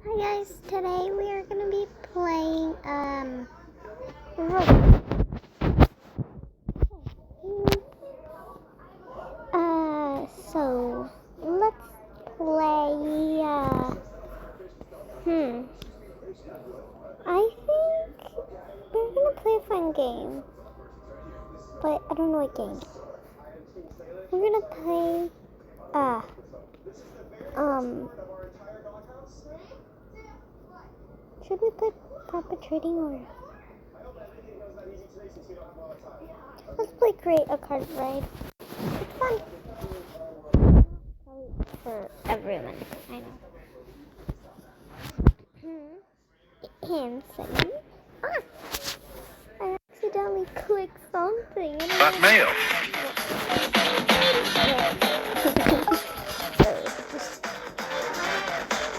Hi guys, today we are gonna be playing Roblox. So let's play I think we're gonna play a fun game. But I don't know what game. We're gonna play should we put perpetrating or let's play create a card ride. It's fun. Probably for everyone, I know. And second. I accidentally clicked something. Got mail.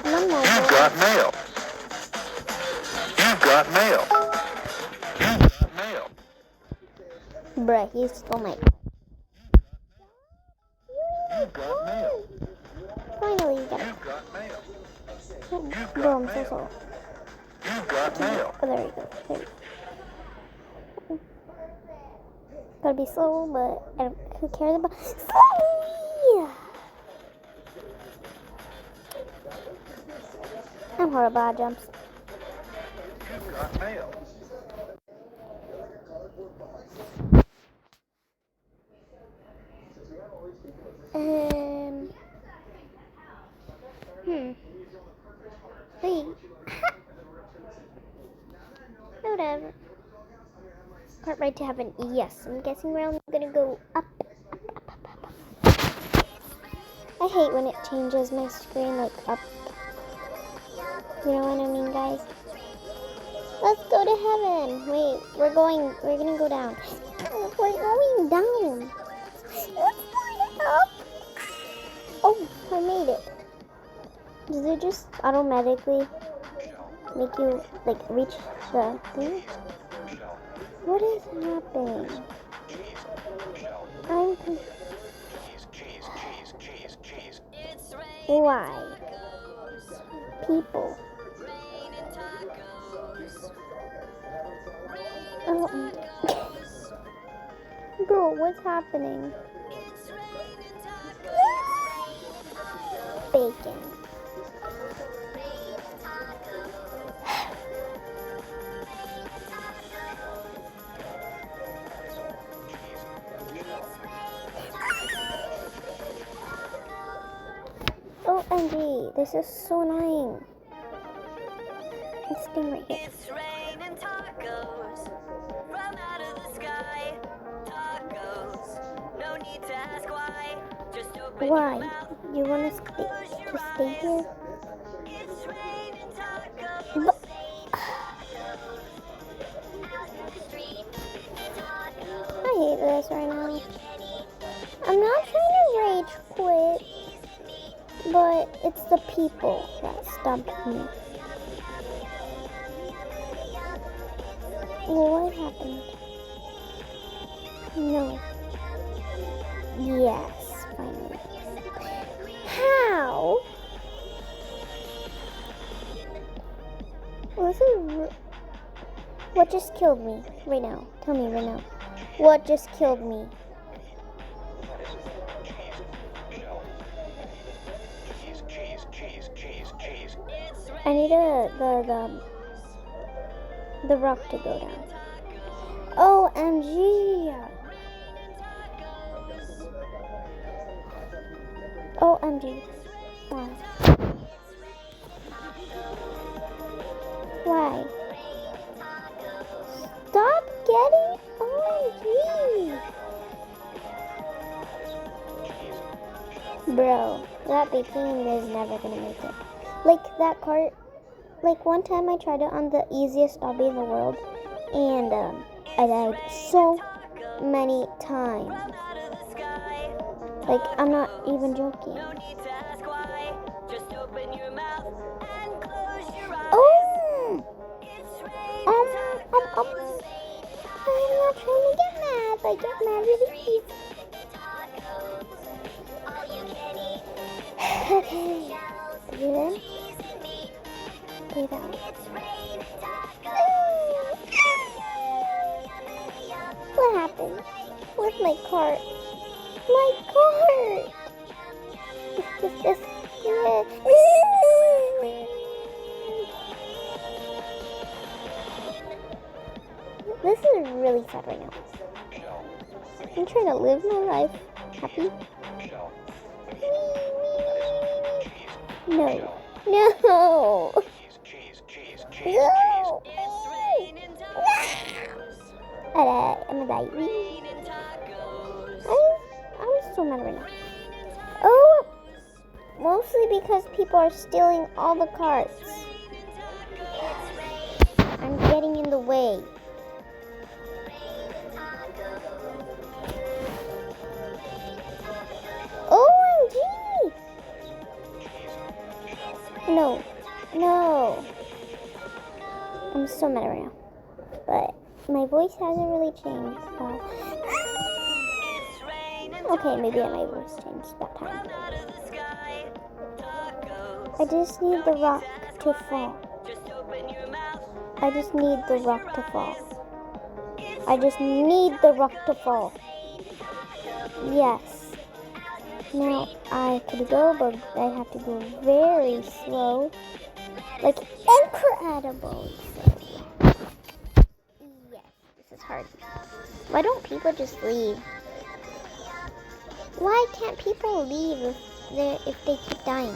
You've got mail. You've got mail. You've got mail. Bruh, he stole my. You've got mail. Finally, you got it. You've got mail. You've Bro, got I'm so mail. slow. You've got mail. Oh, there we go. There we go. Gotta be slow, but who cares about slowly? I'm horrible at jumps. You've got mail. Wait. Whatever. Part right to heaven. Yes, I'm guessing we're only gonna go up. I hate when it changes my screen like up. You know what I mean, guys? Let's go to heaven. Wait, we're gonna go down. We're going down. Let's go up. Oh, I made it. Does it just automatically make you, like, reach the thing? What is happening? I'm Why? People. Oh. Bro, what's happening? Bacon. OMG, this is so annoying. It's staying right here. It's raining tacos from out of the sky. Tacos, no need to ask why. Just open Why? your mouth. You want to stay here? It's raining tacos. But I hate this right now. I'm not trying to rage quit, but it's the people that stumped me. What happened? No. Yes, finally. How? What just killed me right now? Tell me right now. What just killed me? I need the rock to go down. OMG! OMG. Why? Why? Stop getting OMG! Bro, that bacon is never gonna make it. Like that cart, like one time I tried it on the easiest obby in the world, and I died so many times. Like, I'm not even joking. No need to ask why. Just open your mouth and close your eyes. Oh! It's raining I'm not trying to get mad, but I get mad really easy. Okay. Breathe in. Breathe out. What happened? Where's my cart? My cart! This, yeah. This is really sad right now. I'm trying to live my life happy. No. No. No. I'm gonna die. I'm so mad right now. Oh, mostly because people are stealing all the carts. I'm getting in the way. OMG! No. No. I'm so mad right now. But my voice hasn't really changed. Okay, maybe my voice changed that time. I just need the rock to fall. I just need the rock to fall. I just need the rock to fall. Yes. Now I could go, but I have to go very slow. Like incredible. Yes, this is hard. Why don't people just leave? Why can't people leave if they keep dying?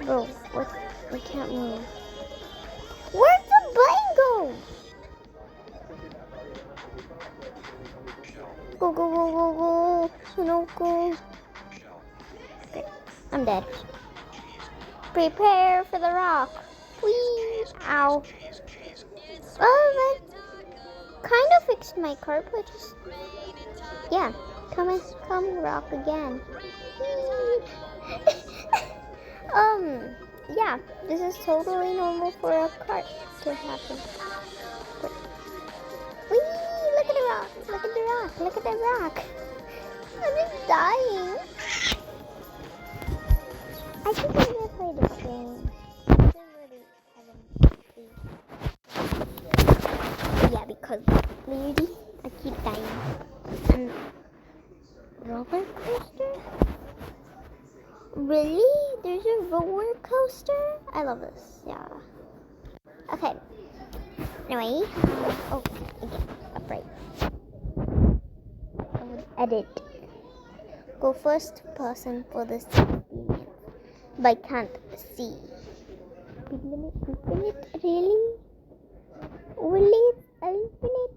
Bro, what? I can't move. Where'd the button go? Go, go, go, go, go. No, go. Okay, I'm dead. Prepare for the rock. Whee! Ow. Oh, that kind of fixed my cart, but just... Yeah, come rock again. Yeah, this is totally normal for a cart to happen. But, whee! Look at the rock! Look at the rock! Look at the rock! I'm just dying. I think I'm gonna play this game. Yeah, because lady, I keep dying. Roller coaster? Really? There's a roller coaster? I love this. Yeah. Okay. Anyway. Oh, again. Upright. Edit. Go first person for this experience. But I can't see. Infinite? Really? Really? Infinite?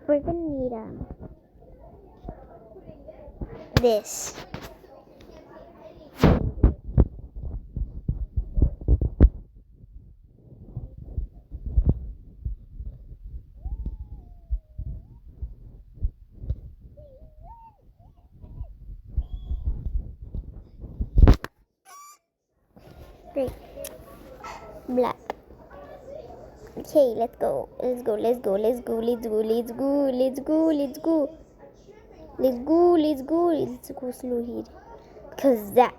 We're gonna need this. Great. Black. Okay, let's go. Let's go. Let's go. Let's go. Let's go. Let's go. Let's go. Let's go. Let's go. Let's go. Let's go slow here. Cause that.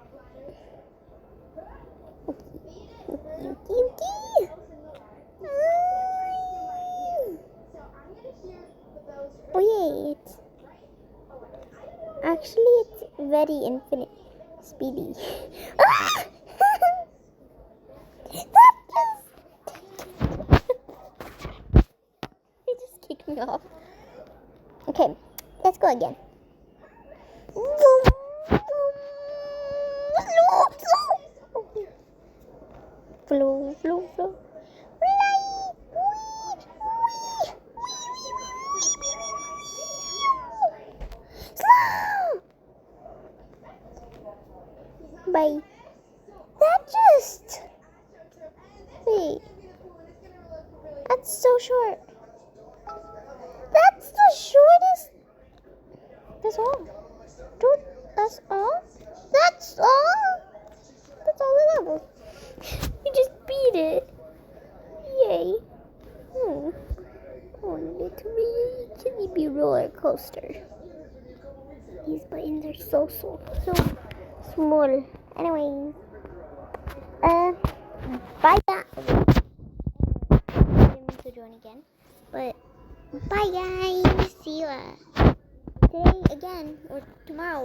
Okay. Wait. Actually, it's very infinite speedy. It just kicked me off. Okay, let's go again. Flow, flow, flow. Bye. That just... Wait. That's so short. That's the shortest... That's all. Dude, that's all? That's all? That's all the levels. You just beat it. Yay. Oh, literally Chibi roller coaster. These buttons are so small. Anyways, bye guys. I didn't mean to join again, but bye guys. See you today again or tomorrow.